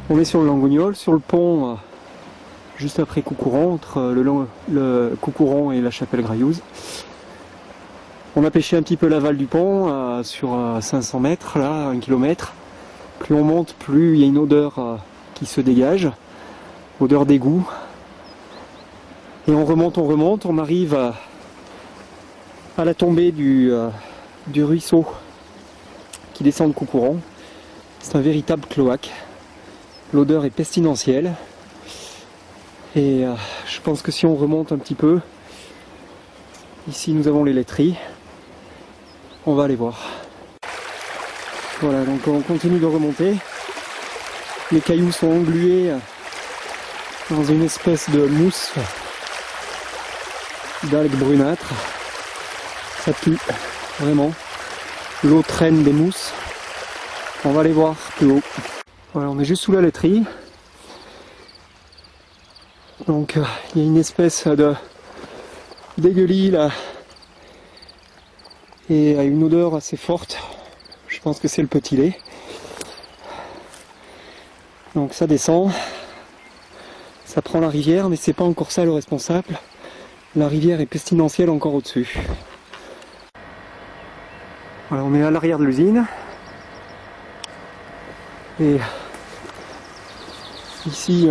On est sur le Langouniol, sur le pont, juste après Coucouron, entre le Coucouron et la chapelle Graillouse. On a pêché un petit peu l'aval du pont, sur 500 mètres, là, 1 km. Plus on monte, plus il y a une odeur qui se dégage, odeur d'égout. Et on remonte, on arrive à la tombée du ruisseau qui descend de Coucouron. C'est un véritable cloaque. L'odeur est pestilentielle. Et je pense que si on remonte un petit peu, ici nous avons les laiteries. On va aller voir. Voilà, donc on continue de remonter. Les cailloux sont englués dans une espèce de mousse d'algues brunâtres. Ça pue, vraiment. L'eau traîne des mousses. On va aller voir plus haut. Voilà, on est juste sous la laiterie. Donc il y a une espèce de dégueulis là. Et une odeur assez forte. Je pense que c'est le petit lait. Donc ça descend. Ça prend la rivière, mais c'est pas encore ça le responsable. La rivière est pestilentielle encore au-dessus. Voilà, on est à l'arrière de l'usine. Et ici,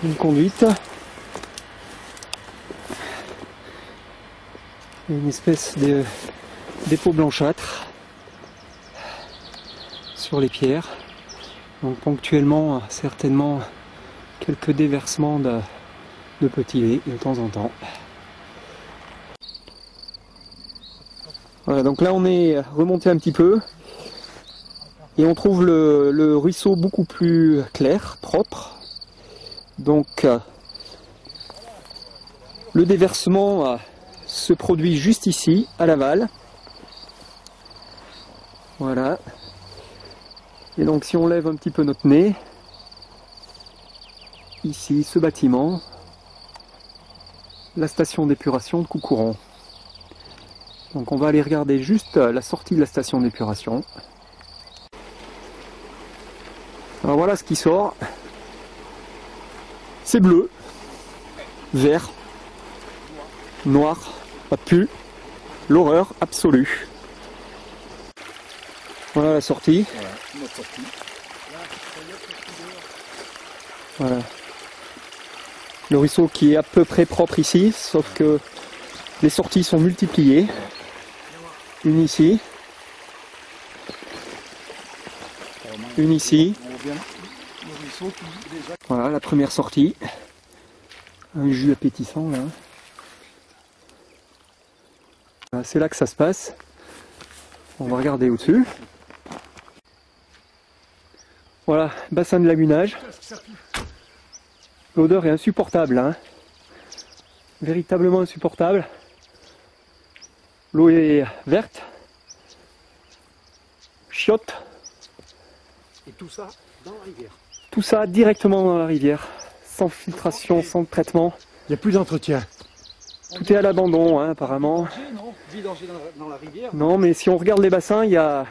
une conduite. Et une espèce de dépôt blanchâtre sur les pierres. Donc ponctuellement, certainement, quelques déversements de petits laits de temps en temps. Voilà, donc là on est remonté un petit peu. Et on trouve le ruisseau beaucoup plus clair, propre. Donc le déversement se produit juste ici, à l'aval. Voilà. Et donc si on lève un petit peu notre nez, ici, ce bâtiment, la station d'épuration de Coucouron. Donc on va aller regarder juste la sortie de la station d'épuration. Alors voilà ce qui sort. C'est bleu, vert, noir, ça pue, l'horreur absolue. Voilà la sortie. Voilà, notre sortie. Voilà. Le ruisseau qui est à peu près propre ici, sauf que les sorties sont multipliées. Une ici. Une ici. Voilà la première sortie. Un jus appétissant là. Voilà, c'est là que ça se passe. On va regarder au-dessus. Voilà, bassin de lagunage. L'odeur est insupportable, hein. Véritablement insupportable. L'eau est verte. Chiotte. Et tout ça dans la rivière. Tout ça directement dans la rivière. Sans filtration, sans traitement. Il n'y a plus d'entretien. Tout est à l'abandon, hein, apparemment. Vidanger dans la rivière. Non, mais si on regarde les bassins, il y a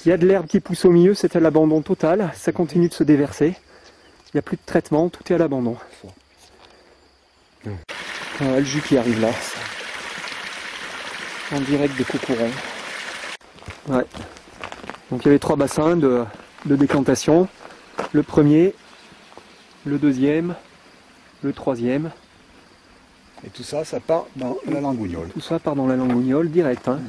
de l'herbe qui pousse au milieu, c'est à l'abandon total. Ça continue de se déverser. Il n'y a plus de traitement, tout est à l'abandon. Voilà le jus qui arrive là. En direct de Coucouron. Ouais. Donc il y avait 3 bassins de décantation. Le premier, le deuxième, le troisième. Et tout ça, ça part dans la Langouniol. Tout ça part dans la Langouniol direct. Hein.